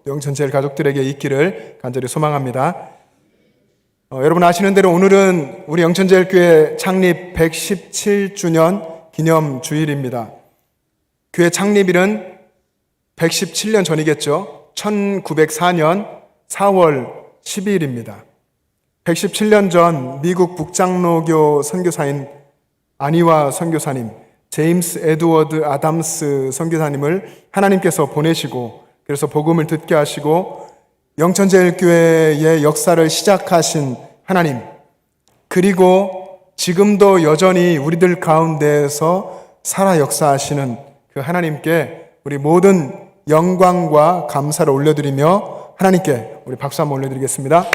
영천제일 가족들에게 있기를 간절히 소망합니다. 여러분 아시는 대로 오늘은 우리 영천제일교회 창립 117주년 기념 주일입니다. 교회 창립일은 117년 전이겠죠. 1904년 4월 12일입니다. 117년 전 미국 북장로교 선교사인 아니와 선교사님, 제임스 에드워드 아담스 선교사님을 하나님께서 보내시고 그래서 복음을 듣게 하시고 영천제일교회의 역사를 시작하신 하나님, 그리고 지금도 여전히 우리들 가운데에서 살아 역사하시는 그 하나님께 우리 모든 영광과 감사를 올려드리며 하나님께 우리 박수 한번 올려드리겠습니다.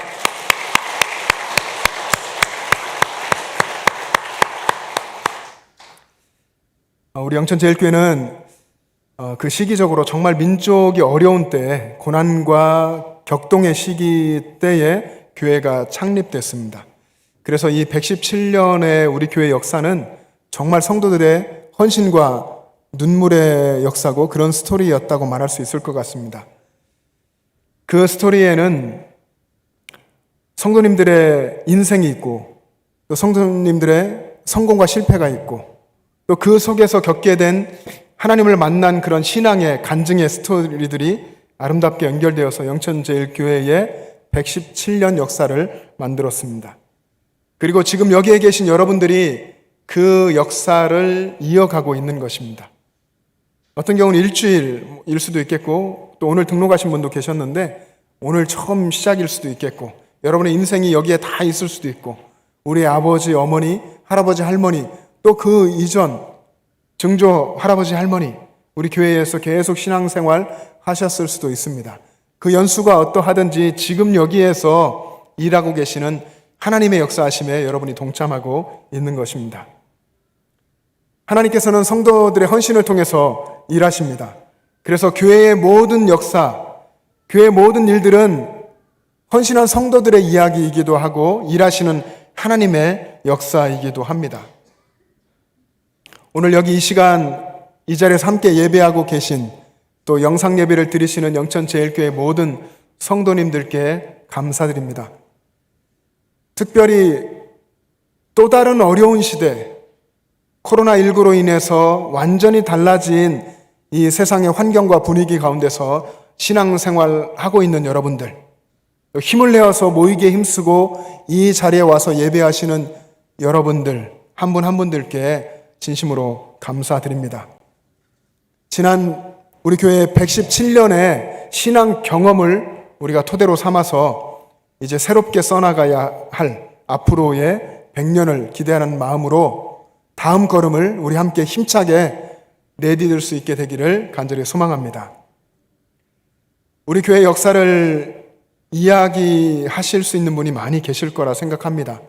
우리 영천제일교회는 그 시기적으로 정말 민족이 어려운 때, 고난과 격동의 시기 때에 교회가 창립됐습니다. 그래서 이 117년의 우리 교회 역사는 정말 성도들의 헌신과 눈물의 역사고 그런 스토리였다고 말할 수 있을 것 같습니다. 그 스토리에는 성도님들의 인생이 있고 또 성도님들의 성공과 실패가 있고 또 그 속에서 겪게 된 하나님을 만난 그런 신앙의 간증의 스토리들이 아름답게 연결되어서 영천제일교회의 117년 역사를 만들었습니다. 그리고 지금 여기에 계신 여러분들이 그 역사를 이어가고 있는 것입니다. 어떤 경우는 일주일일 수도 있겠고 또 오늘 등록하신 분도 계셨는데 오늘 처음 시작일 수도 있겠고 여러분의 인생이 여기에 다 있을 수도 있고 우리 아버지, 어머니, 할아버지, 할머니 또 그 이전 증조 할아버지, 할머니 우리 교회에서 계속 신앙생활 하셨을 수도 있습니다. 그 연수가 어떠하든지 지금 여기에서 일하고 계시는 하나님의 역사하심에 여러분이 동참하고 있는 것입니다. 하나님께서는 성도들의 헌신을 통해서 일하십니다. 그래서 교회의 모든 역사, 교회의 모든 일들은 헌신한 성도들의 이야기이기도 하고 일하시는 하나님의 역사이기도 합니다. 오늘 여기 이 시간 이 자리에서 함께 예배하고 계신 또 영상 예배를 드리시는 영천제일교회 모든 성도님들께 감사드립니다. 특별히 또 다른 어려운 시대, 코로나19로 인해서 완전히 달라진 이 세상의 환경과 분위기 가운데서 신앙생활하고 있는 여러분들, 힘을 내어서 모이기에 힘쓰고 이 자리에 와서 예배하시는 여러분들 한 분 한 분들께 진심으로 감사드립니다. 지난 우리 교회 117년의 신앙 경험을 우리가 토대로 삼아서 이제 새롭게 써나가야 할 앞으로의 100년을 기대하는 마음으로 다음 걸음을 우리 함께 힘차게 내디딜 수 있게 되기를 간절히 소망합니다. 우리 교회 역사를 이야기하실 수 있는 분이 많이 계실 거라 생각합니다.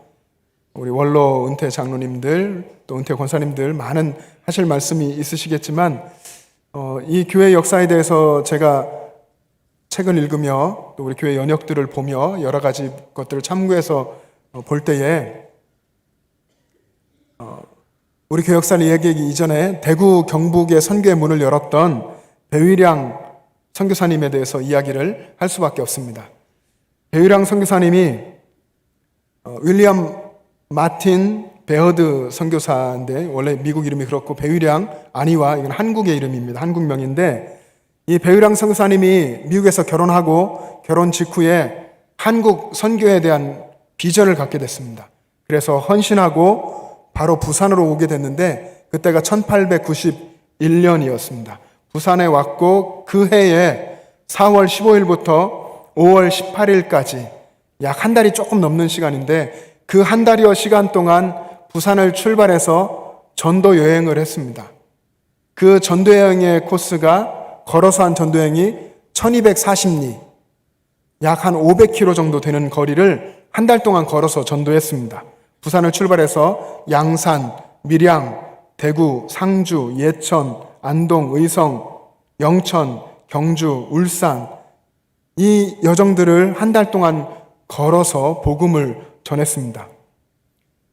우리 원로 은퇴 장로님들 또 은퇴 권사님들 많은 하실 말씀이 있으시겠지만 이 교회 역사에 대해서 제가 책을 읽으며 또 우리 교회 연역들을 보며 여러 가지 것들을 참고해서 볼 때에 우리 교회 역사를 이야기하기 이전에 대구 경북의 선교의 문을 열었던 배위량 선교사님에 대해서 이야기를 할 수밖에 없습니다. 배위량 선교사님이 윌리엄 마틴 베어드 선교사인데 원래 미국 이름이 그렇고 배위량 아니와 이건 한국의 이름입니다. 한국명인데 이 배위량 선교사님이 미국에서 결혼하고 결혼 직후에 한국 선교에 대한 비전을 갖게 됐습니다. 그래서 헌신하고 바로 부산으로 오게 됐는데 그때가 1891년이었습니다. 부산에 왔고 그 해에 4월 15일부터 5월 18일까지 약 한 달이 조금 넘는 시간인데 그 한 달여 시간 동안 부산을 출발해서 전도 여행을 했습니다. 그 전도 여행의 코스가 걸어서 한 전도 여행이 1240리, 약 한 500km 정도 되는 거리를 한 달 동안 걸어서 전도했습니다. 부산을 출발해서 양산, 밀양, 대구, 상주, 예천, 안동, 의성, 영천, 경주, 울산 이 여정들을 한 달 동안 걸어서 복음을 전했습니다.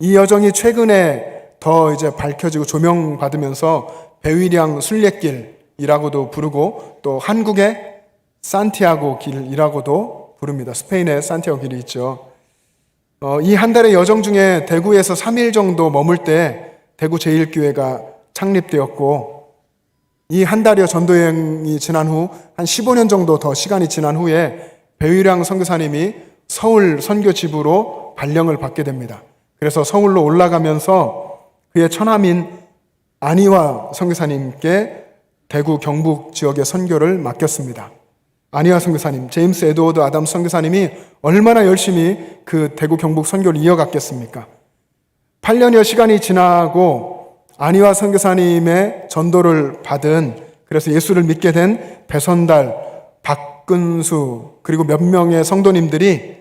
이 여정이 최근에 더 이제 밝혀지고 조명받으면서 배위량 순례길이라고도 부르고 또 한국의 산티아고 길이라고도 부릅니다. 스페인에 산티아고 길이 있죠. 이 한 달의 여정 중에 대구에서 3일 정도 머물 때 대구 제1교회가 창립되었고, 이 한 달여 전도여행이 지난 후 한 15년 정도 더 시간이 지난 후에 배유량 선교사님이 서울 선교지부로 발령을 받게 됩니다. 그래서 서울로 올라가면서 그의 처남인 안희화 선교사님께 대구 경북 지역의 선교를 맡겼습니다. 안희화 선교사님, 제임스 에드워드 아담 선교사님이 얼마나 열심히 그 대구 경북 선교를 이어갔겠습니까? 8년여 시간이 지나고 안희화 선교사님의 전도를 받은, 그래서 예수를 믿게 된 배선달, 박근수, 그리고 몇 명의 성도님들이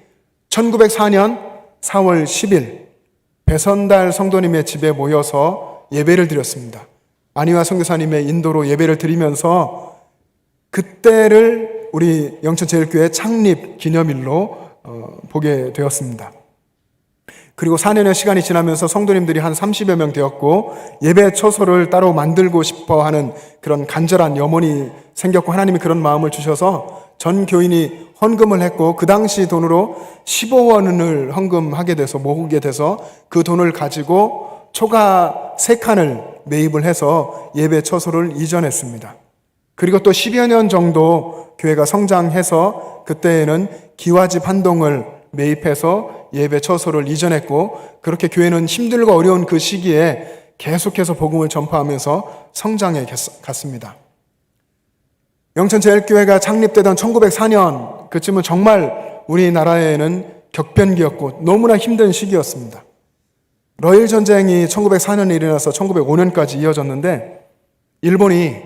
1904년 4월 10일 배선달 성도님의 집에 모여서 예배를 드렸습니다. 안희화 선교사님의 인도로 예배를 드리면서 그때를 우리 영천제일교회 창립 기념일로 보게 되었습니다. 그리고 4년의 시간이 지나면서 성도님들이 한 30여 명 되었고, 예배 처소를 따로 만들고 싶어 하는 그런 간절한 염원이 생겼고, 하나님이 그런 마음을 주셔서 전 교인이 헌금을 했고, 그 당시 돈으로 15원을 헌금하게 돼서, 모으게 돼서 그 돈을 가지고 초가 3칸을 매입을 해서 예배 처소를 이전했습니다. 그리고 또 10여 년 정도 교회가 성장해서 그때에는 기와집 한 동을 매입해서 예배 처소를 이전했고, 그렇게 교회는 힘들고 어려운 그 시기에 계속해서 복음을 전파하면서 성장해 갔습니다. 영천제일교회가 창립되던 1904년 그쯤은 정말 우리나라에는 격변기였고 너무나 힘든 시기였습니다. 러일 전쟁이 1904년에 일어나서 1905년까지 이어졌는데, 일본이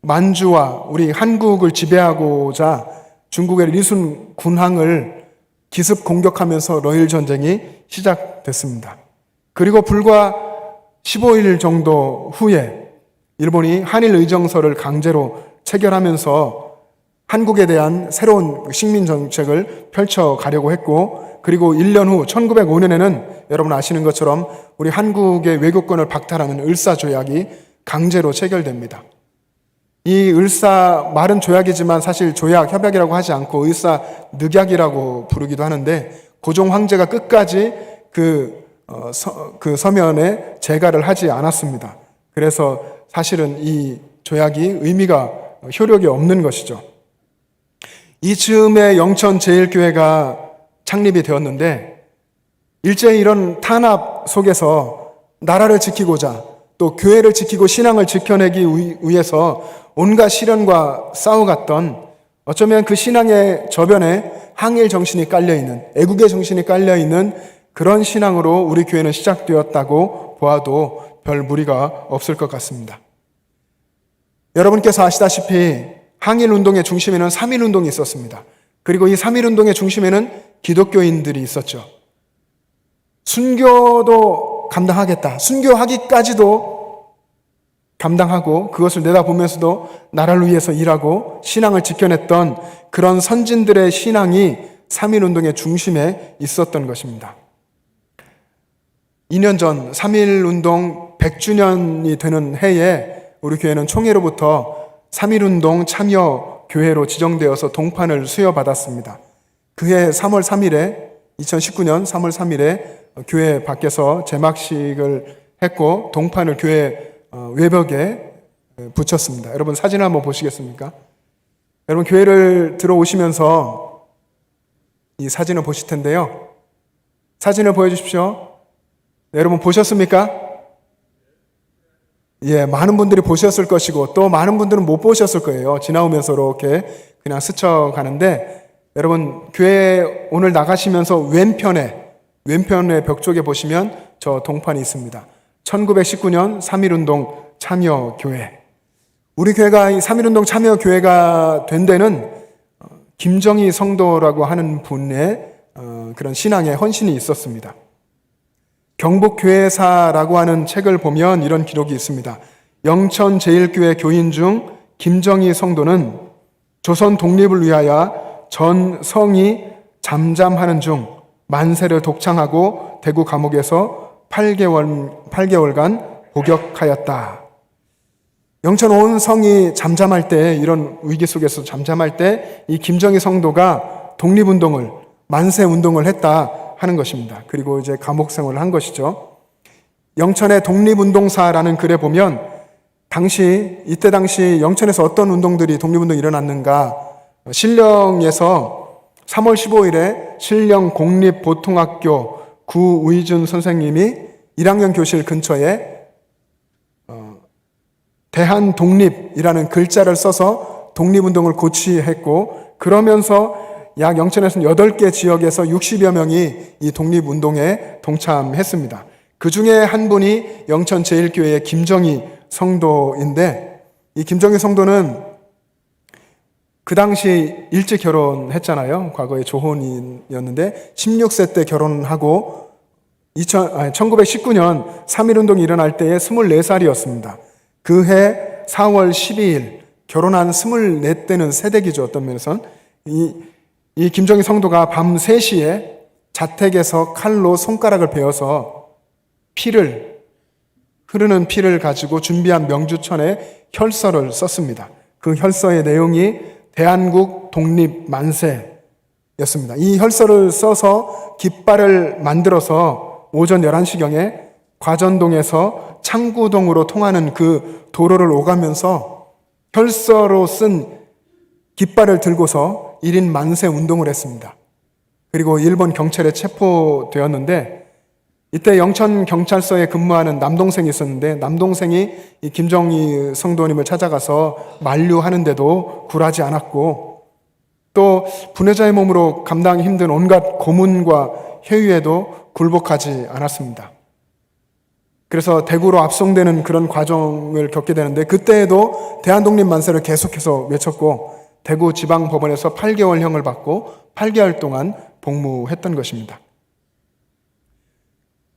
만주와 우리 한국을 지배하고자 중국의 리순 군항을 기습 공격하면서 러일 전쟁이 시작됐습니다. 그리고 불과 15일 정도 후에 일본이 한일 의정서를 강제로 체결하면서 한국에 대한 새로운 식민 정책을 펼쳐가려고 했고, 그리고 1년 후 1905년에는 여러분 아시는 것처럼 우리 한국의 외교권을 박탈하는 을사조약이 강제로 체결됩니다. 이 을사, 말은 조약이지만 사실 조약, 협약이라고 하지 않고 을사늑약이라고 부르기도 하는데, 고종 황제가 끝까지 그 서면에 재가를 하지 않았습니다. 그래서 사실은 이 조약이 의미가, 효력이 없는 것이죠. 이즈음에 영천제일교회가 창립이 되었는데, 일제히 이런 탄압 속에서 나라를 지키고자, 또 교회를 지키고 신앙을 지켜내기 위해서 온갖 시련과 싸워갔던, 어쩌면 그 신앙의 저변에 항일 정신이 깔려있는, 애국의 정신이 깔려있는 그런 신앙으로 우리 교회는 시작되었다고 보아도 별 무리가 없을 것 같습니다. 여러분께서 아시다시피 항일운동의 중심에는 3.1운동이 있었습니다. 그리고 이 3.1운동의 중심에는 기독교인들이 있었죠. 순교도 감당하겠다, 순교하기까지도 감당하고 그것을 내다보면서도 나라를 위해서 일하고 신앙을 지켜냈던 그런 선진들의 신앙이 3.1운동의 중심에 있었던 것입니다. 2년 전 3.1운동 100주년이 되는 해에 우리 교회는 총회로부터 3.1운동 참여 교회로 지정되어서 동판을 수여받았습니다. 그해 3월 3일에 2019년 3월 3일에 교회 밖에서 제막식을 했고 동판을 교회 외벽에 붙였습니다. 여러분 사진 한번 보시겠습니까? 여러분 교회를 들어오시면서 이 사진을 보실 텐데요. 사진을 보여주십시오. 네, 여러분 보셨습니까? 예, 많은 분들이 보셨을 것이고 또 많은 분들은 못 보셨을 거예요. 지나오면서 이렇게 그냥 스쳐가는데, 여러분 교회 오늘 나가시면서 왼편에 벽 쪽에 보시면 저 동판이 있습니다. 1919년 3.1운동 참여교회. 우리 교회가 이 3.1운동 참여교회가 된 데는 김정희 성도라고 하는 분의 그런 신앙의 헌신이 있었습니다. 경북교회사라고 하는 책을 보면 이런 기록이 있습니다. 영천제일교회 교인 중 김정희 성도는 조선 독립을 위하여 전 성이 잠잠하는 중 만세를 독창하고 대구 감옥에서 8개월간 복역하였다. 영천 온 성이 잠잠할 때, 이런 위기 속에서 잠잠할 때 이 김정희 성도가 독립운동을, 만세운동을 했다 하는 것입니다. 그리고 이제 감옥 생활을 한 것이죠. 영천의 독립운동사라는 글에 보면 이때 당시 영천에서 어떤 운동들이 독립운동이 일어났는가, 신령에서 3월 15일에 신령 공립보통학교 구의준 선생님이 1학년 교실 근처에 대한독립이라는 글자를 써서 독립운동을 고취했고, 그러면서 약 영천에서는 8개 지역에서 60여 명이 이 독립운동에 동참했습니다. 그 중에 한 분이 영천 제1교회의 김정희 성도인데, 이 김정희 성도는 그 당시 일찍 결혼했잖아요. 과거에 조혼이었는데 16세 때 결혼하고 1919년 3.1운동이 일어날 때에 24살이었습니다. 그해 4월 12일 결혼한 24대는 새댁이죠. 어떤 면에선 이 김정희 성도가 밤 3시에 자택에서 칼로 손가락을 베어서 흐르는 피를 가지고 준비한 명주천에 혈서를 썼습니다. 그 혈서의 내용이 대한국 독립 만세였습니다. 이 혈서를 써서 깃발을 만들어서 오전 11시경에 과전동에서 창구동으로 통하는 그 도로를 오가면서 혈서로 쓴 깃발을 들고서 1인 만세 운동을 했습니다. 그리고 일본 경찰에 체포되었는데, 이때 영천 경찰서에 근무하는 남동생이 있었는데, 남동생이 이 김정희 성도님을 찾아가서 만류하는데도 굴하지 않았고, 또 분해자의 몸으로 감당하기 힘든 온갖 고문과 회유에도 굴복하지 않았습니다. 그래서 대구로 압송되는 그런 과정을 겪게 되는데, 그때에도 대한독립 만세를 계속해서 외쳤고, 대구 지방법원에서 8개월형을 받고 8개월 동안 복무했던 것입니다.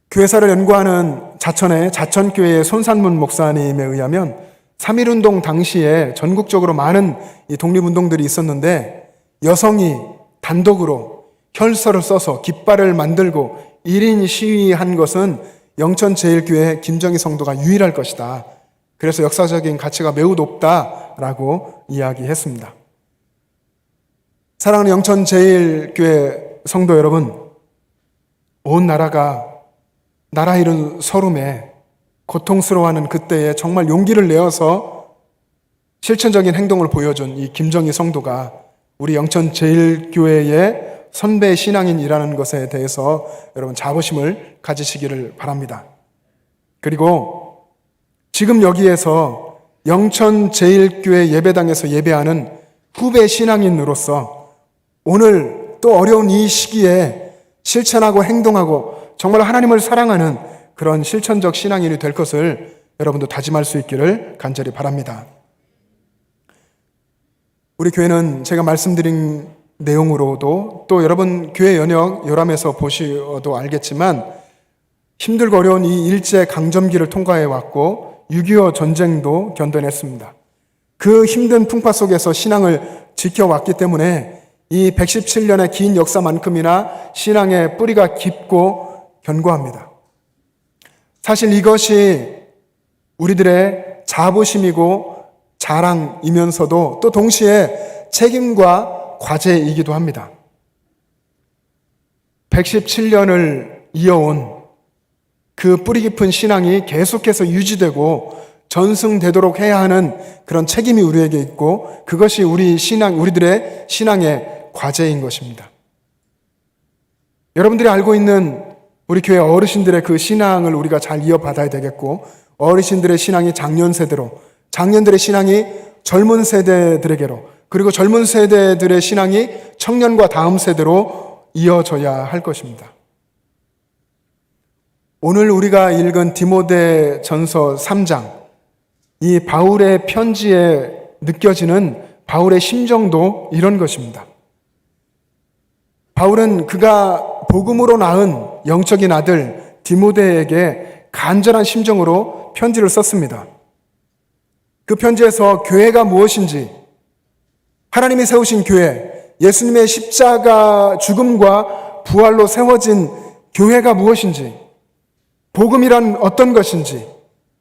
교회사를 연구하는 자천의 자천교회의 손산문 목사님에 의하면 3.1운동 당시에 전국적으로 많은 이 독립운동들이 있었는데, 여성이 단독으로 혈서를 써서 깃발을 만들고 1인 시위한 것은 영천 제1교회 김정희 성도가 유일할 것이다. 그래서 역사적인 가치가 매우 높다라고 이야기했습니다. 사랑하는 영천 제1교회 성도 여러분, 온 나라가 나라 잃은 서름에 고통스러워하는 그때에 정말 용기를 내어서 실천적인 행동을 보여준 이 김정희 성도가 우리 영천 제1교회의 선배 신앙인이라는 것에 대해서 여러분 자부심을 가지시기를 바랍니다. 그리고 지금 여기에서 영천 제1교회 예배당에서 예배하는 후배 신앙인으로서 오늘 또 어려운 이 시기에 실천하고 행동하고 정말 하나님을 사랑하는 그런 실천적 신앙인이 될 것을 여러분도 다짐할 수 있기를 간절히 바랍니다. 우리 교회는 제가 말씀드린 내용으로도 또 여러분 교회 연역 요람에서 보셔도 알겠지만 힘들고 어려운 이 일제 강점기를 통과해 왔고 6.25 전쟁도 견뎌냈습니다. 그 힘든 풍파 속에서 신앙을 지켜왔기 때문에 이 117년의 긴 역사만큼이나 신앙의 뿌리가 깊고 견고합니다. 사실 이것이 우리들의 자부심이고 자랑이면서도 또 동시에 책임과 과제이기도 합니다. 117년을 이어온 그 뿌리 깊은 신앙이 계속해서 유지되고 전승되도록 해야 하는 그런 책임이 우리에게 있고 그것이 우리들의 신앙의 과제인 것입니다. 여러분들이 알고 있는 우리 교회 어르신들의 그 신앙을 우리가 잘 이어받아야 되겠고 어르신들의 신앙이 장년 세대로, 장년들의 신앙이 젊은 세대들에게로, 그리고 젊은 세대들의 신앙이 청년과 다음 세대로 이어져야 할 것입니다. 오늘 우리가 읽은 디모데전서 3장, 이 바울의 편지에 느껴지는 바울의 심정도 이런 것입니다. 바울은 그가 복음으로 낳은 영적인 아들 디모데에게 간절한 심정으로 편지를 썼습니다. 그 편지에서 교회가 무엇인지, 하나님이 세우신 교회, 예수님의 십자가 죽음과 부활로 세워진 교회가 무엇인지, 복음이란 어떤 것인지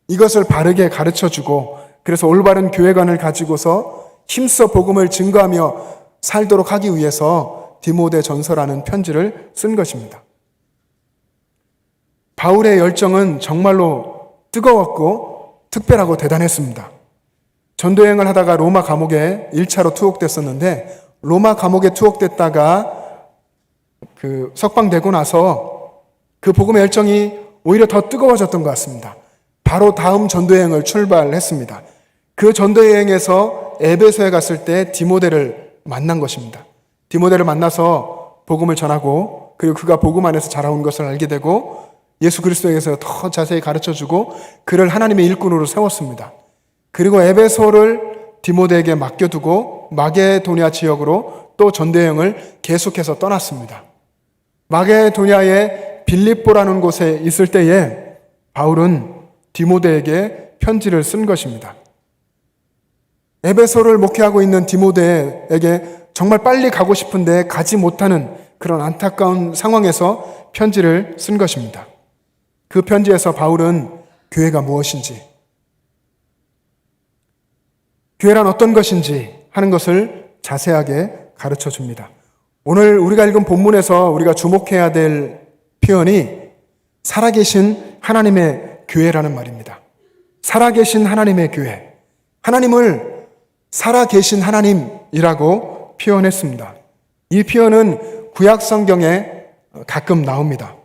이것을 바르게 가르쳐주고 그래서 올바른 교회관을 가지고서 힘써 복음을 증거하며 살도록 하기 위해서 디모데 전서라는 편지를 쓴 것입니다. 바울의 열정은 정말로 뜨거웠고 특별하고 대단했습니다. 전도여행을 하다가 로마 감옥에 1차로 투옥됐었는데, 로마 감옥에 투옥됐다가 석방되고 나서 그 복음의 열정이 오히려 더 뜨거워졌던 것 같습니다. 바로 다음 전도여행을 출발했습니다. 그 전도여행에서 에베소에 갔을 때 디모데를 만난 것입니다. 디모데를 만나서 복음을 전하고, 그리고 그가 복음 안에서 자라온 것을 알게 되고, 예수 그리스도에게서 더 자세히 가르쳐주고 그를 하나님의 일꾼으로 세웠습니다. 그리고 에베소를 디모데에게 맡겨두고 마게도냐 지역으로 또 전도여행을 계속해서 떠났습니다. 마게도냐의 빌립보라는 곳에 있을 때에 바울은 디모데에게 편지를 쓴 것입니다. 에베소를 목회하고 있는 디모데에게 정말 빨리 가고 싶은데 가지 못하는 그런 안타까운 상황에서 편지를 쓴 것입니다. 그 편지에서 바울은 교회가 무엇인지, 교회란 어떤 것인지 하는 것을 자세하게 가르쳐 줍니다. 오늘 우리가 읽은 본문에서 우리가 주목해야 될 표현이 살아계신 하나님의 교회라는 말입니다. 살아계신 하나님의 교회. 하나님을 살아계신 하나님이라고 표현했습니다. 이 표현은 구약 성경에 가끔 나옵니다.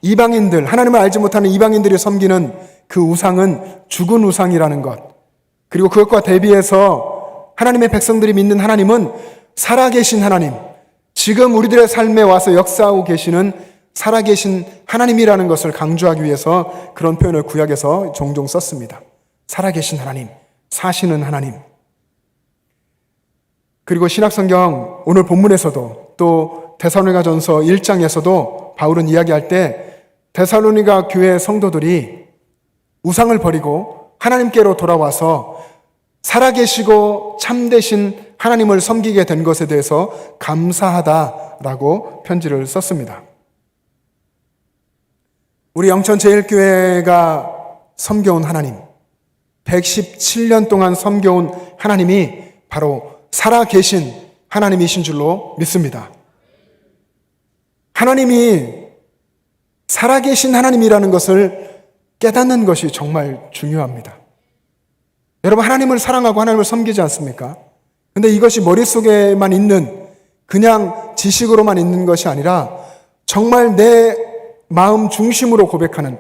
이방인들, 하나님을 알지 못하는 이방인들이 섬기는 그 우상은 죽은 우상이라는 것, 그리고 그것과 대비해서 하나님의 백성들이 믿는 하나님은 살아계신 하나님, 지금 우리들의 삶에 와서 역사하고 계시는 살아계신 하나님이라는 것을 강조하기 위해서 그런 표현을 구약에서 종종 썼습니다. 살아계신 하나님, 사시는 하나님. 그리고 신약성경 오늘 본문에서도 또 데살로니가전서 1장에서도 바울은 이야기할 때 데살로니가 교회 성도들이 우상을 버리고 하나님께로 돌아와서 살아계시고 참되신 하나님을 섬기게 된 것에 대해서 감사하다라고 편지를 썼습니다. 우리 영천제일교회가 섬겨온 하나님, 117년 동안 섬겨온 하나님이 바로 살아계신 하나님이신 줄로 믿습니다. 하나님이 살아계신 하나님이라는 것을 깨닫는 것이 정말 중요합니다. 여러분, 하나님을 사랑하고 하나님을 섬기지 않습니까? 근데 이것이 머릿속에만 있는, 그냥 지식으로만 있는 것이 아니라 정말 내 마음 중심으로 고백하는,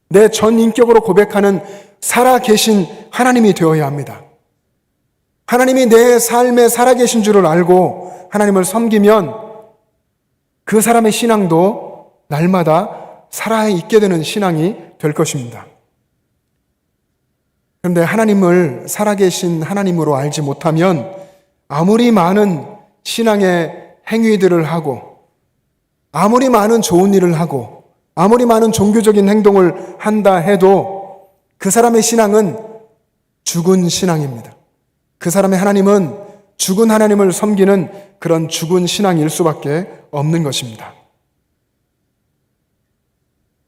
내 전 인격으로 고백하는 살아계신 하나님이 되어야 합니다. 하나님이 내 삶에 살아계신 줄을 알고 하나님을 섬기면 그 사람의 신앙도 날마다 살아있게 되는 신앙이 될 것입니다. 그런데 하나님을 살아계신 하나님으로 알지 못하면 아무리 많은 신앙의 행위들을 하고, 아무리 많은 좋은 일을 하고, 아무리 많은 종교적인 행동을 한다 해도 그 사람의 신앙은 죽은 신앙입니다. 그 사람의 하나님은 죽은 하나님을 섬기는 그런 죽은 신앙일 수밖에 없는 것입니다.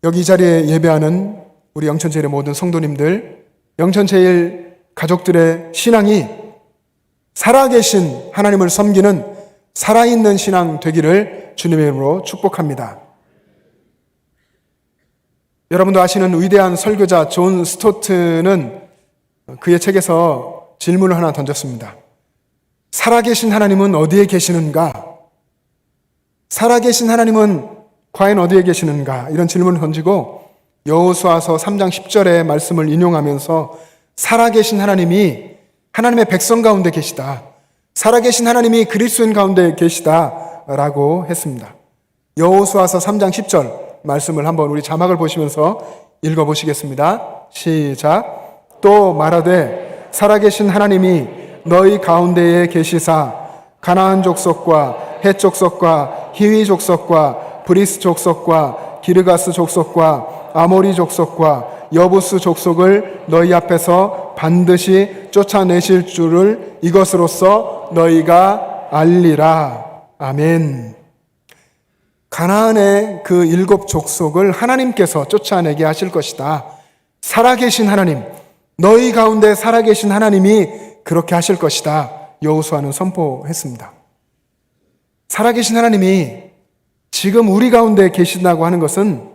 여기 이 자리에 예배하는 우리 영천제일의 모든 성도님들, 영천제일 가족들의 신앙이 살아계신 하나님을 섬기는 살아있는 신앙 되기를 주님의 이름으로 축복합니다. 여러분도 아시는 위대한 설교자 존 스토트는 그의 책에서 질문을 하나 던졌습니다. 살아계신 하나님은 어디에 계시는가? 살아계신 하나님은 과연 어디에 계시는가? 이런 질문을 던지고 여호수아서 3장 10절의 말씀을 인용하면서 살아계신 하나님이 하나님의 백성 가운데 계시다. 살아계신 하나님이 그리스도인 가운데 계시다라고 했습니다. 여호수아서 3장 10절 말씀을 한번 우리 자막을 보시면서 읽어보시겠습니다. 시작. 또 말하되 살아계신 하나님이 너희 가운데에 계시사 가나안 족속과 헷 족속과 히위 족속과 브리스 족속과 기르가스 족속과 아모리 족속과 여부스 족속을 너희 앞에서 반드시 쫓아내실 줄을 이것으로써 너희가 알리라. 아멘. 가나안의 그 7 족속을 하나님께서 쫓아내게 하실 것이다. 살아계신 하나님, 너희 가운데 살아계신 하나님이 그렇게 하실 것이다. 여호수아는 선포했습니다. 살아계신 하나님이 지금 우리 가운데 계신다고 하는 것은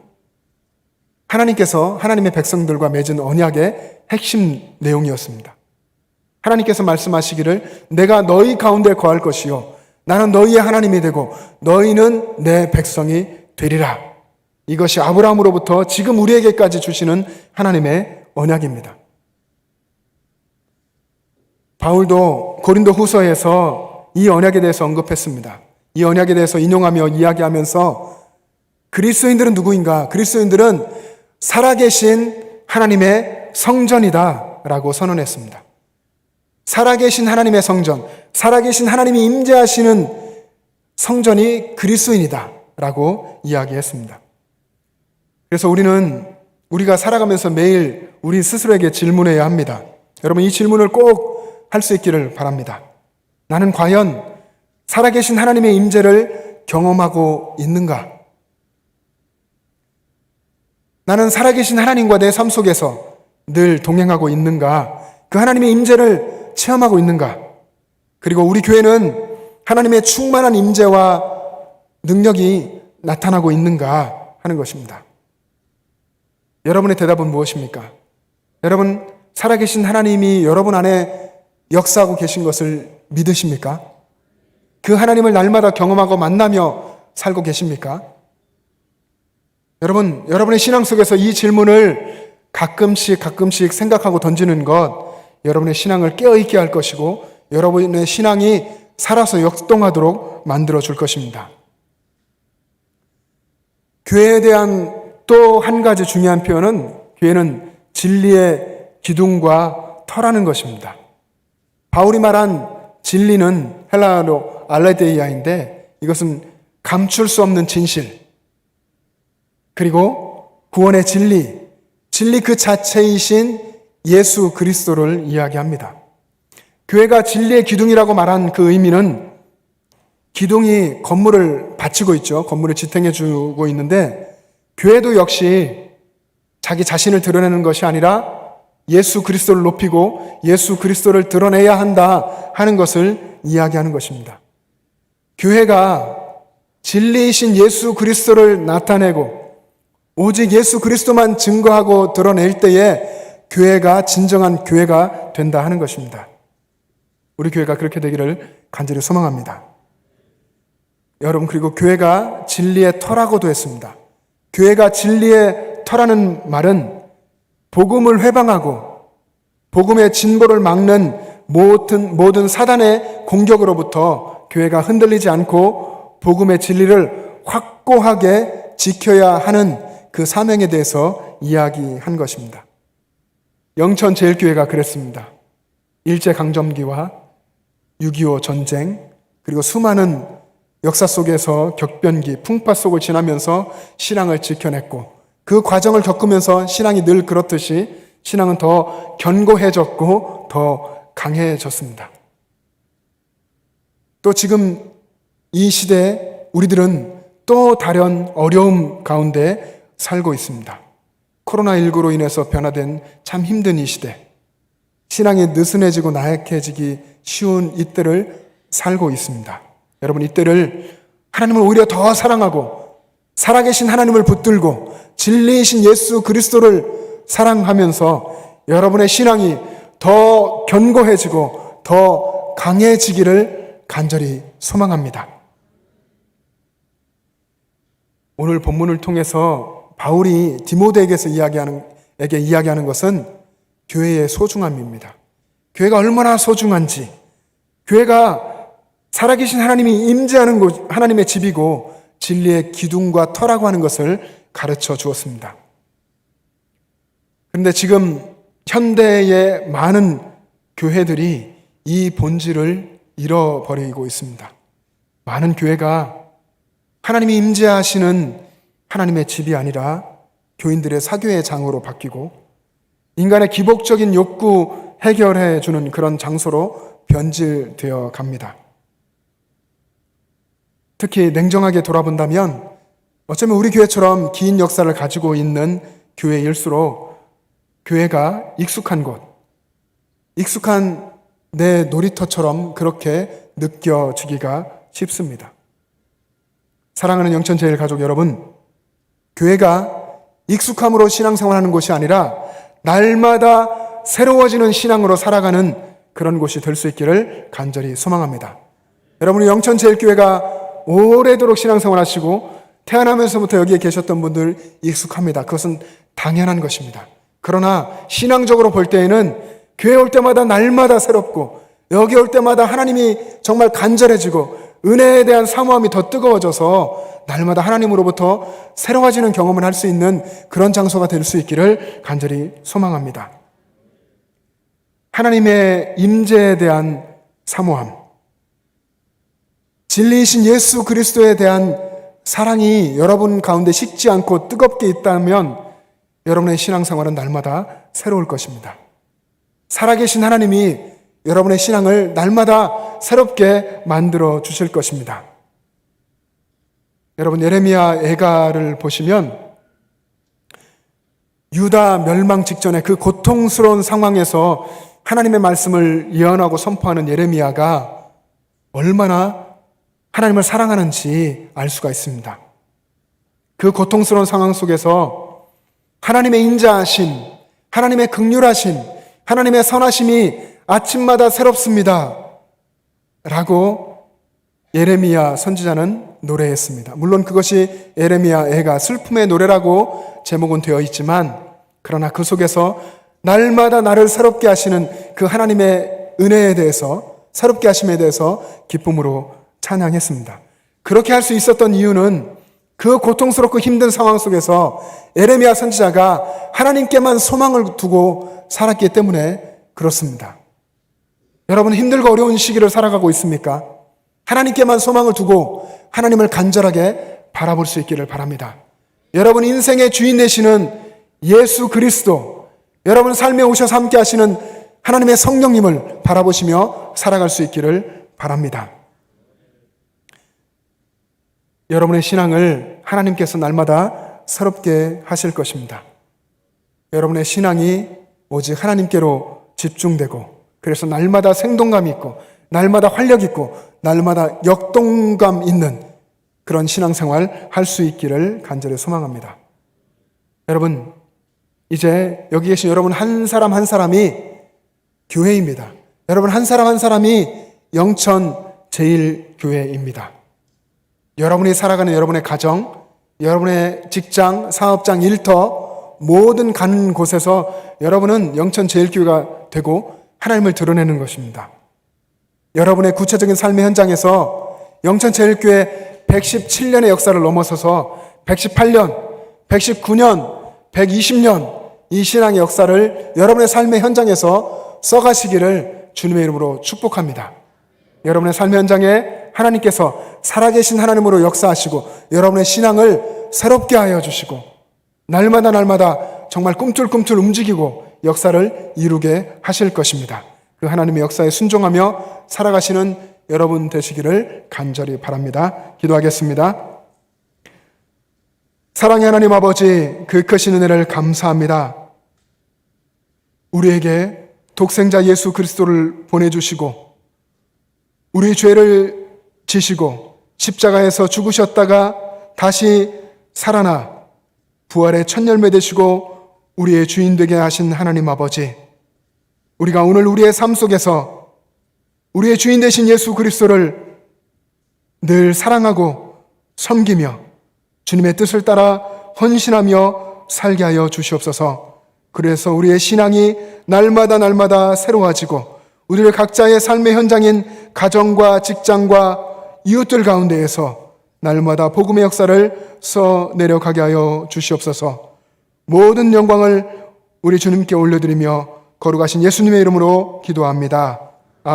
하나님께서 하나님의 백성들과 맺은 언약의 핵심 내용이었습니다. 하나님께서 말씀하시기를 내가 너희 가운데 거할 것이요 나는 너희의 하나님이 되고 너희는 내 백성이 되리라. 이것이 아브라함으로부터 지금 우리에게까지 주시는 하나님의 언약입니다. 바울도 고린도 후서에서 이 언약에 대해서 언급했습니다. 이 언약에 대해서 인용하며 이야기하면서 그리스도인들은 누구인가? 그리스도인들은 살아계신 하나님의 성전이다 라고 선언했습니다. 살아계신 하나님의 성전, 살아계신 하나님이 임재하시는 성전이 그리스도인이다 라고 이야기했습니다. 그래서 우리가 살아가면서 매일 우리 스스로에게 질문해야 합니다. 여러분, 이 질문을 꼭 할 수 있기를 바랍니다. 나는 과연 살아계신 하나님의 임재를 경험하고 있는가? 나는 살아계신 하나님과 내 삶 속에서 늘 동행하고 있는가? 그 하나님의 임재를 체험하고 있는가? 그리고 우리 교회는 하나님의 충만한 임재와 능력이 나타나고 있는가 하는 것입니다. 여러분의 대답은 무엇입니까? 여러분, 살아계신 하나님이 여러분 안에 역사하고 계신 것을 믿으십니까? 그 하나님을 날마다 경험하고 만나며 살고 계십니까? 여러분, 여러분의 신앙 속에서 이 질문을 가끔씩 생각하고 던지는 것, 여러분의 신앙을 깨어있게 할 것이고 여러분의 신앙이 살아서 역동하도록 만들어줄 것입니다. 교회에 대한 또 한 가지 중요한 표현은 교회는 진리의 기둥과 터라는 것입니다. 바울이 말한 진리는 헬라어로 알레데이아인데 이것은 감출 수 없는 진실, 그리고 구원의 진리 그 자체이신 예수 그리스도를 이야기합니다. 교회가 진리의 기둥이라고 말한 그 의미는 기둥이 건물을 받치고 있죠. 건물을 지탱해 주고 있는데 교회도 역시 자기 자신을 드러내는 것이 아니라 예수 그리스도를 높이고 예수 그리스도를 드러내야 한다 하는 것을 이야기하는 것입니다. 교회가 진리이신 예수 그리스도를 나타내고 오직 예수 그리스도만 증거하고 드러낼 때에 교회가 진정한 교회가 된다 하는 것입니다. 우리 교회가 그렇게 되기를 간절히 소망합니다. 여러분, 그리고 교회가 진리의 터라고도 했습니다. 교회가 진리의 터라는 말은 복음을 회방하고 복음의 진보를 막는 모든 사단의 공격으로부터 교회가 흔들리지 않고 복음의 진리를 확고하게 지켜야 하는 그 사명에 대해서 이야기한 것입니다. 영천제일교회가 그랬습니다. 일제강점기와 6.25 전쟁, 그리고 수많은 역사 속에서 격변기, 풍파 속을 지나면서 신앙을 지켜냈고 그 과정을 겪으면서 신앙이 늘 그렇듯이 신앙은 더 견고해졌고 더 강해졌습니다. 또 지금 이 시대에 우리들은 또 다른 어려움 가운데 살고 있습니다. 코로나19로 인해서 변화된 참 힘든 이 시대, 신앙이 느슨해지고 나약해지기 쉬운 이때를 살고 있습니다. 여러분, 이때를 하나님을 오히려 더 사랑하고 살아계신 하나님을 붙들고 진리이신 예수 그리스도를 사랑하면서 여러분의 신앙이 더 견고해지고 더 강해지기를 간절히 소망합니다. 오늘 본문을 통해서 바울이 디모데에게서 이야기하는 것은 교회의 소중함입니다. 교회가 얼마나 소중한지, 교회가 살아계신 하나님이 임재하는 곳, 하나님의 집이고 진리의 기둥과 터라고 하는 것을 가르쳐 주었습니다. 그런데 지금 현대의 많은 교회들이 이 본질을 잃어버리고 있습니다. 많은 교회가 하나님이 임재하시는 하나님의 집이 아니라 교인들의 사교의 장으로 바뀌고 인간의 기복적인 욕구 해결해 주는 그런 장소로 변질되어 갑니다. 특히 냉정하게 돌아본다면 어쩌면 우리 교회처럼 긴 역사를 가지고 있는 교회일수록 교회가 익숙한 곳, 익숙한 내 놀이터처럼 그렇게 느껴지기가 쉽습니다. 사랑하는 영천제일가족 여러분, 교회가 익숙함으로 신앙생활하는 곳이 아니라 날마다 새로워지는 신앙으로 살아가는 그런 곳이 될 수 있기를 간절히 소망합니다. 여러분이 영천제일교회가 오래도록 신앙생활하시고 태어나면서부터 여기에 계셨던 분들 익숙합니다. 그것은 당연한 것입니다. 그러나 신앙적으로 볼 때에는 교회 올 때마다 날마다 새롭고 여기 올 때마다 하나님이 정말 간절해지고 은혜에 대한 사모함이 더 뜨거워져서 날마다 하나님으로부터 새로워지는 경험을 할 수 있는 그런 장소가 될 수 있기를 간절히 소망합니다. 하나님의 임재에 대한 사모함, 진리이신 예수 그리스도에 대한 사랑이 여러분 가운데 식지 않고 뜨겁게 있다면 여러분의 신앙생활은 날마다 새로울 것입니다. 살아계신 하나님이 여러분의 신앙을 날마다 새롭게 만들어 주실 것입니다. 여러분, 예레미야 애가를 보시면 유다 멸망 직전에 그 고통스러운 상황에서 하나님의 말씀을 예언하고 선포하는 예레미야가 얼마나 하나님을 사랑하는지 알 수가 있습니다. 그 고통스러운 상황 속에서 하나님의 인자하심, 하나님의 긍휼하심, 하나님의 선하심이 아침마다 새롭습니다 라고 예레미야 선지자는 노래했습니다. 물론 그것이 예레미야 애가 슬픔의 노래라고 제목은 되어 있지만 그러나 그 속에서 날마다 나를 새롭게 하시는 그 하나님의 은혜에 대해서, 새롭게 하심에 대해서 기쁨으로 찬양했습니다. 그렇게 할 수 있었던 이유는 그 고통스럽고 힘든 상황 속에서 예레미야 선지자가 하나님께만 소망을 두고 살았기 때문에 그렇습니다. 여러분, 힘들고 어려운 시기를 살아가고 있습니까? 하나님께만 소망을 두고 하나님을 간절하게 바라볼 수 있기를 바랍니다. 여러분 인생의 주인 되시는 예수 그리스도, 여러분 삶에 오셔서 함께 하시는 하나님의 성령님을 바라보시며 살아갈 수 있기를 바랍니다. 여러분의 신앙을 하나님께서 날마다 새롭게 하실 것입니다. 여러분의 신앙이 오직 하나님께로 집중되고 그래서 날마다 생동감 있고 날마다 활력 있고 날마다 역동감 있는 그런 신앙생활 할 수 있기를 간절히 소망합니다. 여러분, 이제 여기 계신 여러분 한 사람 한 사람이 교회입니다. 여러분 한 사람 한 사람이 영천제일교회입니다. 여러분이 살아가는 여러분의 가정, 여러분의 직장, 사업장, 일터 모든 가는 곳에서 여러분은 영천제일교회가 되고 하나님을 드러내는 것입니다. 여러분의 구체적인 삶의 현장에서 영천제일교회 117년의 역사를 넘어서서 118년, 119년, 120년 이 신앙의 역사를 여러분의 삶의 현장에서 써가시기를 주님의 이름으로 축복합니다. 여러분의 삶의 현장에 하나님께서 살아계신 하나님으로 역사하시고 여러분의 신앙을 새롭게 하여 주시고 날마다 정말 꿈틀꿈틀 움직이고 역사를 이루게 하실 것입니다. 그 하나님의 역사에 순종하며 살아가시는 여러분 되시기를 간절히 바랍니다. 기도하겠습니다. 사랑의 하나님 아버지, 그 크신 은혜를 감사합니다. 우리에게 독생자 예수 그리스도를 보내주시고 우리의 죄를 지시고 십자가에서 죽으셨다가 다시 살아나 부활의 첫 열매 되시고 우리의 주인 되게 하신 하나님 아버지, 우리가 오늘 우리의 삶 속에서 우리의 주인 되신 예수 그리스도를 늘 사랑하고 섬기며 주님의 뜻을 따라 헌신하며 살게 하여 주시옵소서. 그래서 우리의 신앙이 날마다 새로워지고 우리를 각자의 삶의 현장인 가정과 직장과 이웃들 가운데에서 날마다 복음의 역사를 써내려가게 하여 주시옵소서. 모든 영광을 우리 주님께 올려드리며 거룩하신 예수님의 이름으로 기도합니다.